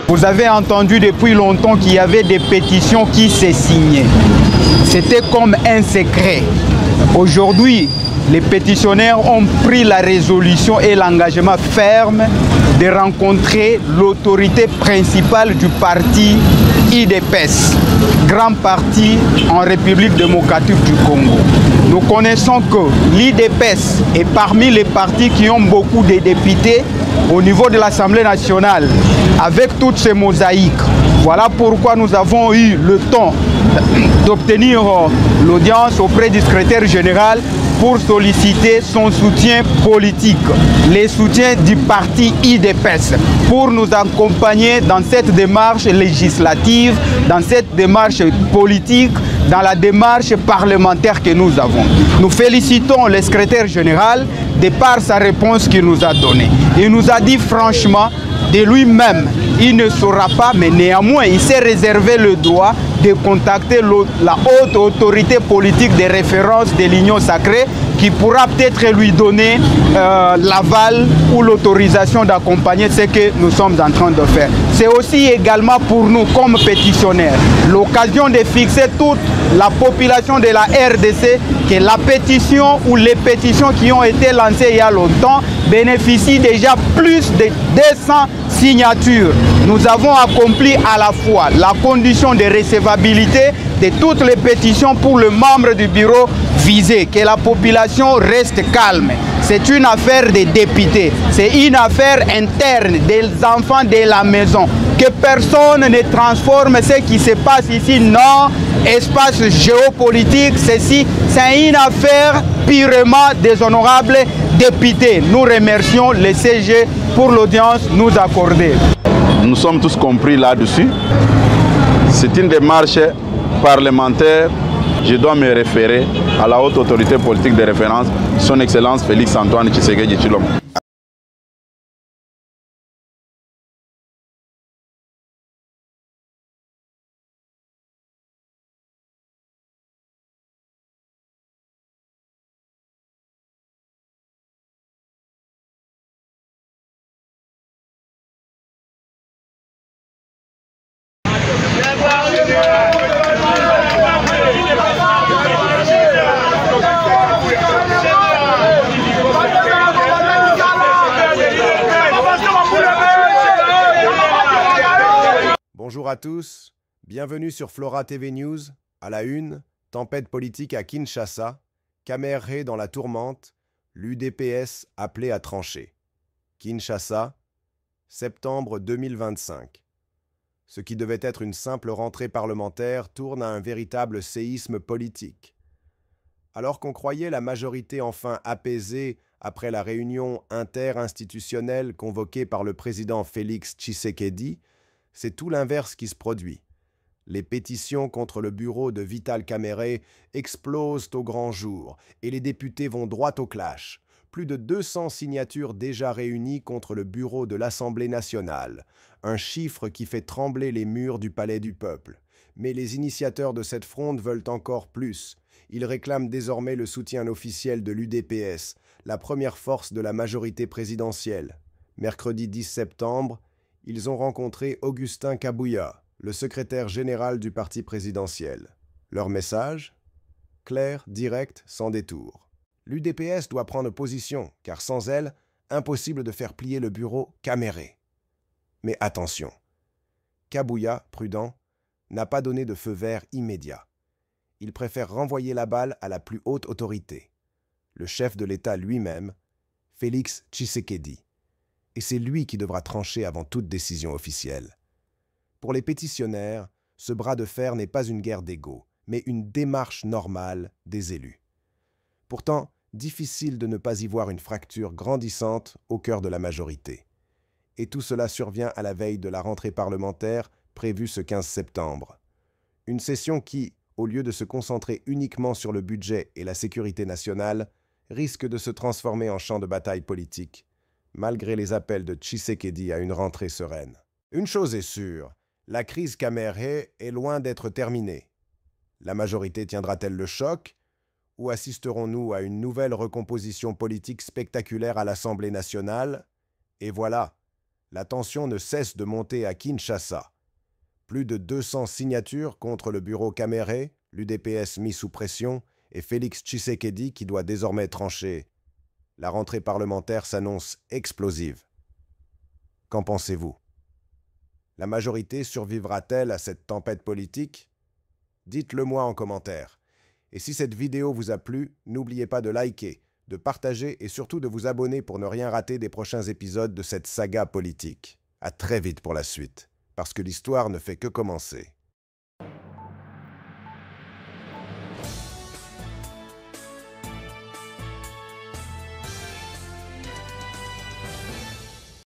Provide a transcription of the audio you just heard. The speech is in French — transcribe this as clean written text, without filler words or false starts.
Vous avez entendu depuis longtemps qu'il y avait des pétitions qui se signaient. C'était comme un secret. Aujourd'hui, les pétitionnaires ont pris la résolution et l'engagement ferme de rencontrer l'autorité principale du parti UDPS, grand parti en République démocratique du Congo. Nous connaissons que l'UDPS est parmi les partis qui ont beaucoup de députés au niveau de l'Assemblée nationale, avec toutes ces mosaïques. Voilà pourquoi nous avons eu le temps d'obtenir l'audience auprès du secrétaire général pour solliciter son soutien politique, les soutiens du parti UDPS, pour nous accompagner dans cette démarche législative, dans cette démarche politique, dans la démarche parlementaire que nous avons. Nous félicitons le secrétaire général de par sa réponse qu'il nous a donnée. Il nous a dit franchement, de lui-même, il ne saura pas, mais néanmoins, il s'est réservé le droit de contacter la haute autorité politique de référence de l'Union sacrée qui pourra peut-être lui donner l'aval ou l'autorisation d'accompagner ce que nous sommes en train de faire. C'est aussi également pour nous, comme pétitionnaires, l'occasion de fixer toute la population de la RDC que la pétition ou les pétitions qui ont été lancées il y a longtemps bénéficient déjà plus de 200 signatures. Nous avons accompli à la fois la condition de recevabilité de toutes les pétitions pour le membre du bureau visé, que la population reste calme. C'est une affaire des députés, c'est une affaire interne des enfants de la maison. Que personne ne transforme ce qui se passe ici, non, espace géopolitique, ceci, c'est une affaire purement des honorables députés. Nous remercions le CG pour l'audience nous accordée. Nous sommes tous compris là-dessus. C'est une démarche parlementaire. Je dois me référer à la haute autorité politique de référence, son Excellence Félix Antoine Tshisekedi Tshilombo. Bonjour à tous, bienvenue sur Flora TV News. À la une, tempête politique à Kinshasa, Kamerhe dans la tourmente, l'UDPS appelé à trancher. Kinshasa, septembre 2025. Ce qui devait être une simple rentrée parlementaire tourne à un véritable séisme politique. Alors qu'on croyait la majorité enfin apaisée après la réunion interinstitutionnelle convoquée par le président Félix Tshisekedi, c'est tout l'inverse qui se produit. Les pétitions contre le bureau de Vital Kamerhe explosent au grand jour et les députés vont droit au clash. Plus de 200 signatures déjà réunies contre le bureau de l'Assemblée nationale, un chiffre qui fait trembler les murs du Palais du Peuple. Mais les initiateurs de cette fronde veulent encore plus. Ils réclament désormais le soutien officiel de l'UDPS, la première force de la majorité présidentielle. Mercredi 10 septembre, ils ont rencontré Augustin Kabouya, le secrétaire général du parti présidentiel. Leur message ? Clair, direct, sans détour. L'UDPS doit prendre position, car sans elle, impossible de faire plier le bureau Kamerhe. Mais attention, Kabouya, prudent, n'a pas donné de feu vert immédiat. Il préfère renvoyer la balle à la plus haute autorité, le chef de l'État lui-même, Félix Tshisekedi. Et c'est lui qui devra trancher avant toute décision officielle. Pour les pétitionnaires, ce bras de fer n'est pas une guerre d'ego, mais une démarche normale des élus. Pourtant, difficile de ne pas y voir une fracture grandissante au cœur de la majorité. Et tout cela survient à la veille de la rentrée parlementaire prévue ce 15 septembre. Une session qui, au lieu de se concentrer uniquement sur le budget et la sécurité nationale, risque de se transformer en champ de bataille politique, malgré les appels de Tshisekedi à une rentrée sereine. Une chose est sûre, la crise Kamerhe est loin d'être terminée. La majorité tiendra-t-elle le choc, ou assisterons-nous à une nouvelle recomposition politique spectaculaire à l'Assemblée nationale? Et voilà, la tension ne cesse de monter à Kinshasa. Plus de 200 signatures contre le bureau Kamere, l'UDPS mis sous pression, et Félix Tshisekedi qui doit désormais trancher. La rentrée parlementaire s'annonce explosive. Qu'en pensez-vous? La majorité survivra-t-elle à cette tempête politique? Dites-le moi en commentaire. Et si cette vidéo vous a plu, n'oubliez pas de liker, de partager et surtout de vous abonner pour ne rien rater des prochains épisodes de cette saga politique. À très vite pour la suite, parce que l'histoire ne fait que commencer.